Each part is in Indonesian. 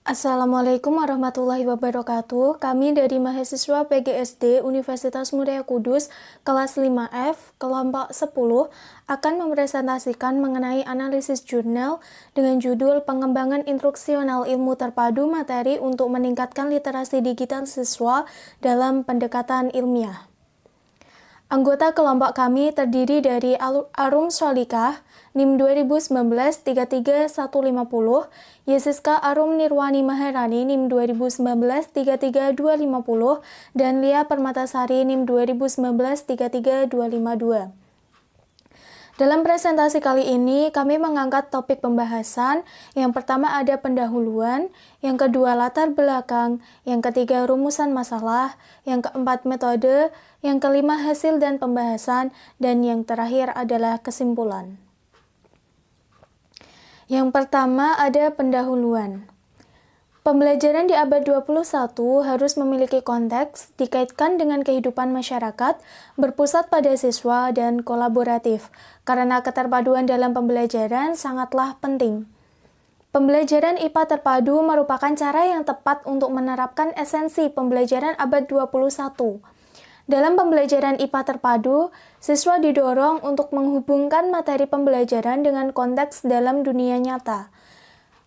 Assalamualaikum warahmatullahi wabarakatuh. Kami dari mahasiswa PGSD Universitas Muria Kudus kelas 5F kelompok 10 akan mempresentasikan mengenai analisis jurnal dengan judul Pengembangan Instruksional Ilmu Terpadu Materi untuk Meningkatkan Literasi Digital Siswa dalam Pendekatan Ilmiah. Anggota kelompok kami terdiri dari Arum Solikah, NIM 2019-33150, Yesiska Arum Nirwani Maharani, NIM 2019-33250, dan Lia Permatasari, NIM 2019-33252. Dalam presentasi kali ini, kami mengangkat topik pembahasan. Yang pertama ada pendahuluan, yang kedua latar belakang, yang ketiga rumusan masalah, yang keempat metode, yang kelima hasil dan pembahasan, dan yang terakhir adalah kesimpulan. Yang pertama ada pendahuluan. Pembelajaran di abad 21 harus memiliki konteks, dikaitkan dengan kehidupan masyarakat, berpusat pada siswa, dan kolaboratif, karena keterpaduan dalam pembelajaran sangatlah penting. Pembelajaran IPA terpadu merupakan cara yang tepat untuk menerapkan esensi pembelajaran abad 21. Dalam pembelajaran IPA terpadu, siswa didorong untuk menghubungkan materi pembelajaran dengan konteks dalam dunia nyata.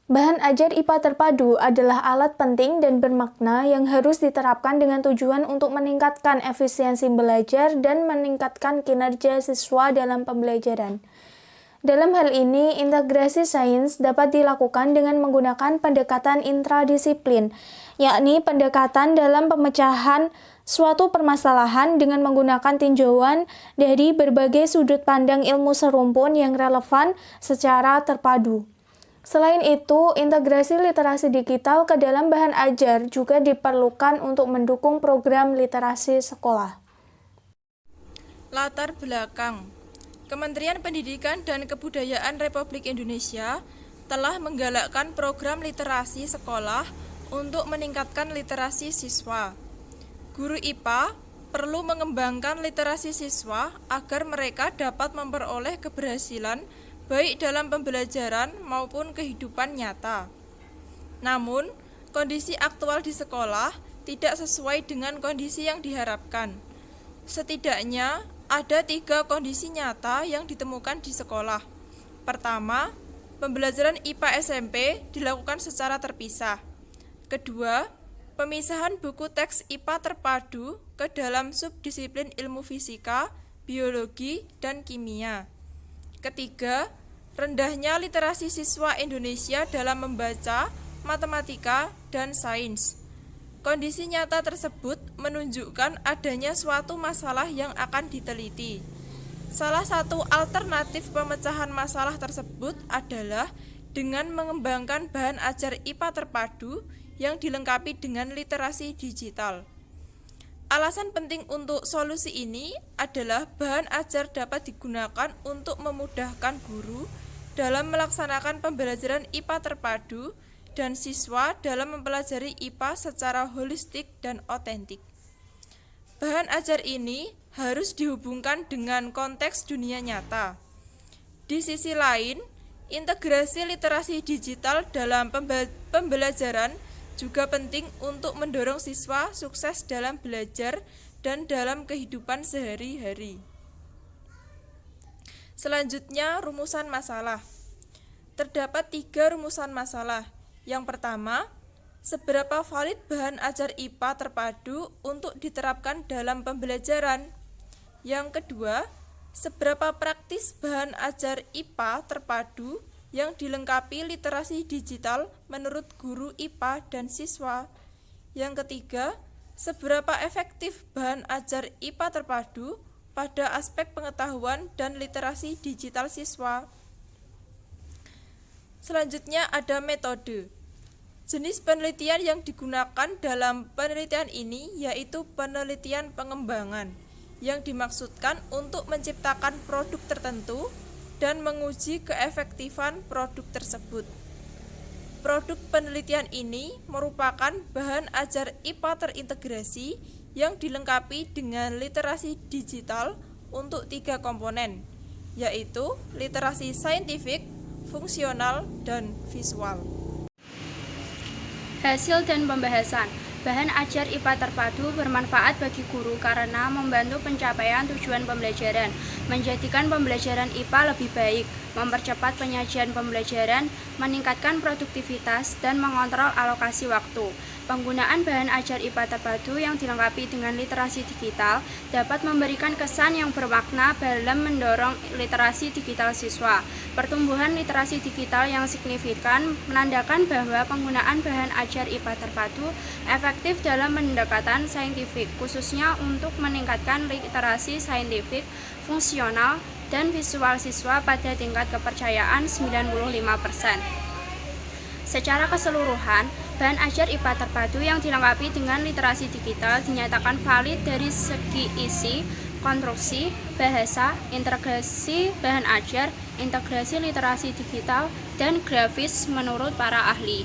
Bahan ajar IPA terpadu adalah alat penting dan bermakna yang harus diterapkan dengan tujuan untuk meningkatkan efisiensi belajar dan meningkatkan kinerja siswa dalam pembelajaran. Dalam hal ini, integrasi sains dapat dilakukan dengan menggunakan pendekatan intradisiplin, yakni pendekatan dalam pemecahan suatu permasalahan dengan menggunakan tinjauan dari berbagai sudut pandang ilmu serumpun yang relevan secara terpadu. Selain itu, integrasi literasi digital ke dalam bahan ajar juga diperlukan untuk mendukung program literasi sekolah. Latar belakang. Kementerian Pendidikan dan Kebudayaan Republik Indonesia telah menggalakkan program literasi sekolah untuk meningkatkan literasi siswa. Guru IPA perlu mengembangkan literasi siswa agar mereka dapat memperoleh keberhasilan baik dalam pembelajaran maupun kehidupan nyata. Namun, kondisi aktual di sekolah tidak sesuai dengan kondisi yang diharapkan. Setidaknya, ada 3 kondisi nyata yang ditemukan di sekolah. Pertama, pembelajaran IPA SMP dilakukan secara terpisah. Kedua, pemisahan buku teks IPA terpadu ke dalam subdisiplin ilmu fisika, biologi, dan kimia. Ketiga, rendahnya literasi siswa Indonesia dalam membaca, matematika, dan sains. Kondisi nyata tersebut menunjukkan adanya suatu masalah yang akan diteliti. Salah satu alternatif pemecahan masalah tersebut adalah dengan mengembangkan bahan ajar IPA terpadu yang dilengkapi dengan literasi digital. Alasan penting untuk solusi ini adalah bahan ajar dapat digunakan untuk memudahkan guru dalam melaksanakan pembelajaran IPA terpadu dan siswa dalam mempelajari IPA secara holistik dan otentik. Bahan ajar ini harus dihubungkan dengan konteks dunia nyata. Di sisi lain, integrasi literasi digital dalam pembelajaran juga penting untuk mendorong siswa sukses dalam belajar dan dalam kehidupan sehari-hari. Selanjutnya, rumusan masalah. Terdapat 3 rumusan masalah. Yang pertama, seberapa valid bahan ajar IPA terpadu untuk diterapkan dalam pembelajaran? Yang kedua, seberapa praktis bahan ajar IPA terpadu yang dilengkapi literasi digital menurut guru IPA dan siswa? Yang ketiga, seberapa efektif bahan ajar IPA terpadu pada aspek pengetahuan dan literasi digital siswa? Selanjutnya ada metode. Jenis penelitian yang digunakan dalam penelitian ini yaitu penelitian pengembangan, yang dimaksudkan untuk menciptakan produk tertentu dan menguji keefektifan produk tersebut. Produk penelitian ini merupakan bahan ajar IPA terintegrasi yang dilengkapi dengan literasi digital untuk 3 komponen, yaitu literasi saintifik, fungsional, dan visual. Hasil dan pembahasan. Bahan ajar IPA terpadu bermanfaat bagi guru karena membantu pencapaian tujuan pembelajaran, menjadikan pembelajaran IPA lebih baik, mempercepat penyajian pembelajaran, meningkatkan produktivitas, dan mengontrol alokasi waktu. Penggunaan bahan ajar IPA terpadu yang dilengkapi dengan literasi digital dapat memberikan kesan yang bermakna dalam mendorong literasi digital siswa. Pertumbuhan literasi digital yang signifikan menandakan bahwa penggunaan bahan ajar IPA terpadu efektif dalam pendekatan saintifik, khususnya untuk meningkatkan literasi saintifik, fungsional, dan visual siswa pada tingkat kepercayaan 95%. Secara keseluruhan, bahan ajar IPA terpadu yang dilengkapi dengan literasi digital dinyatakan valid dari segi isi, konstruksi, bahasa, integrasi bahan ajar, integrasi literasi digital, dan grafis menurut para ahli.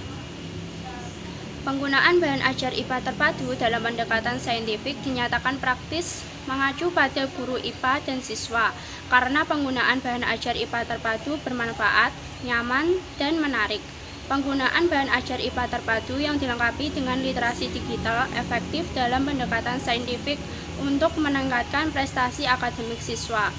Penggunaan bahan ajar IPA terpadu dalam pendekatan saintifik dinyatakan praktis mengacu pada guru IPA dan siswa, karena penggunaan bahan ajar IPA terpadu bermanfaat, nyaman, dan menarik. Penggunaan bahan ajar IPA terpadu yang dilengkapi dengan literasi digital efektif dalam pendekatan saintifik untuk meningkatkan prestasi akademik siswa.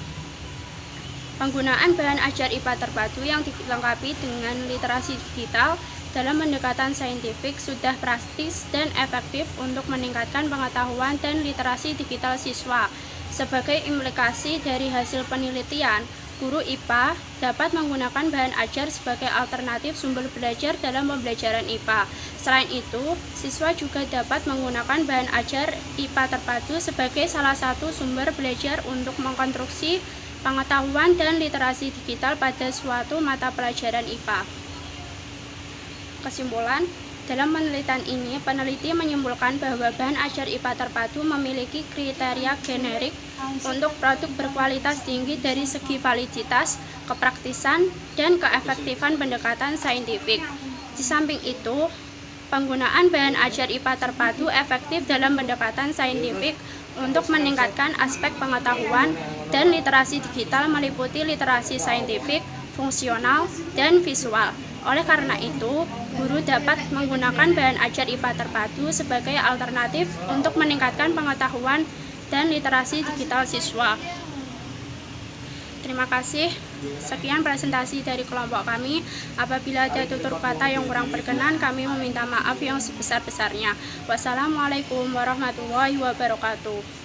Penggunaan bahan ajar IPA terpadu yang dilengkapi dengan literasi digital dalam pendekatan saintifik sudah praktis dan efektif untuk meningkatkan pengetahuan dan literasi digital siswa. Sebagai implikasi dari hasil penelitian, guru IPA dapat menggunakan bahan ajar sebagai alternatif sumber belajar dalam pembelajaran IPA. Selain itu, siswa juga dapat menggunakan bahan ajar IPA terpadu sebagai salah satu sumber belajar untuk mengkonstruksi pengetahuan dan literasi digital pada suatu mata pelajaran IPA. Kesimpulan, dalam penelitian ini, peneliti menyimpulkan bahwa bahan ajar IPA terpadu memiliki kriteria generik untuk produk berkualitas tinggi dari segi validitas, kepraktisan, dan keefektifan pendekatan saintifik. Di samping itu, penggunaan bahan ajar IPA terpadu efektif dalam pendekatan saintifik untuk meningkatkan aspek pengetahuan dan literasi digital meliputi literasi saintifik, fungsional, dan visual. Oleh karena itu, guru dapat menggunakan bahan ajar IPA terpadu sebagai alternatif untuk meningkatkan pengetahuan dan literasi digital siswa. Terima kasih. Sekian presentasi dari kelompok kami. Apabila ada tutur kata yang kurang berkenan, kami meminta maaf yang sebesar-besarnya. Wassalamualaikum warahmatullahi wabarakatuh.